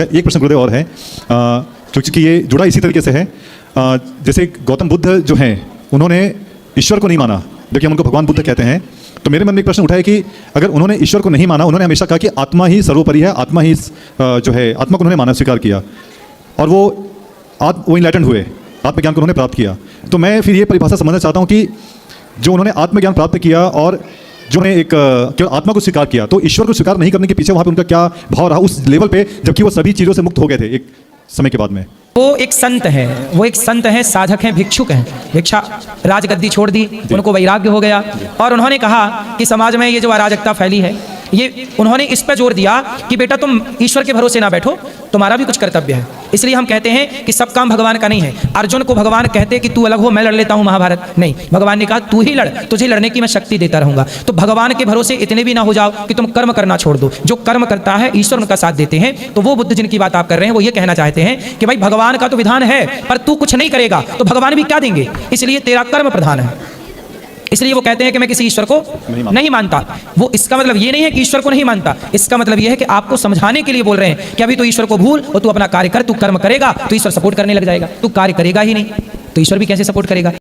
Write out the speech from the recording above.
एक प्रश्न गुरुदेव और है, क्योंकि ये जुड़ा इसी तरीके से है। जैसे गौतम बुद्ध जो हैं उन्होंने ईश्वर को नहीं माना, जो कि हम उनको भगवान बुद्ध कहते हैं। तो मेरे मन में एक प्रश्न उठा है कि अगर उन्होंने ईश्वर को नहीं माना, उन्होंने हमेशा कहा कि आत्मा ही सर्वोपरि है, आत्मा ही जो है, आत्मा को उन्होंने माना, स्वीकार किया, और वो इनलाइटेंड हुए, आत्मज्ञान को उन्होंने प्राप्त किया। तो मैं फिर ये परिभाषा समझना चाहता हूँ कि जो उन्होंने आत्मज्ञान प्राप्त किया और जो ने एक केवल आत्मा को स्वीकार किया, तो ईश्वर को स्वीकार नहीं करने के पीछे वहाँ पे उनका क्या भाव रहा उस लेवल पे, जबकि वो सभी चीज़ों से मुक्त हो गए थे एक समय के बाद में? वो एक संत है, वो एक संत है, साधक हैं, भिक्षुक हैं। भिक्षा राजगद्दी छोड़ दी, उनको वैराग्य हो गया और उन्होंने कहा कि समाज में ये जो अराजकता फैली है, ये उन्होंने इस पर जोर दिया कि बेटा तुम ईश्वर के भरोसे ना बैठो, तुम्हारा भी कुछ कर्तव्य है। इसलिए हम कहते हैं कि सब काम भगवान का नहीं है। अर्जुन को भगवान कहते कि तू अलग हो, मैं लड़ लेता हूं महाभारत, नहीं, भगवान ने कहा तू ही लड़, तुझे लड़ने की मैं शक्ति देता रहूंगा। तो भगवान के भरोसे इतने भी ना हो जाओ कि तुम कर्म करना छोड़ दो। जो कर्म करता है ईश्वर उनका साथ देते हैं। तो वो बुद्ध जिनकी बात आप कर रहे हैं वो ये कहना चाहते हैं कि भाई भगवान का तो विधान है, पर तू कुछ नहीं करेगा तो भगवान भी क्या देंगे, इसलिए तेरा कर्म प्रधान है। इसलिए वो कहते हैं कि मैं किसी ईश्वर को नहीं मानता। वो इसका मतलब ये नहीं है कि ईश्वर को नहीं मानता, इसका मतलब ये है कि आपको समझाने के लिए बोल रहे हैं कि अभी तो ईश्वर को भूल और तू अपना कार्य कर, तू कर्म करेगा तो ईश्वर सपोर्ट करने लग जाएगा। तू कार्य करेगा ही नहीं तो ईश्वर भी कैसे सपोर्ट करेगा।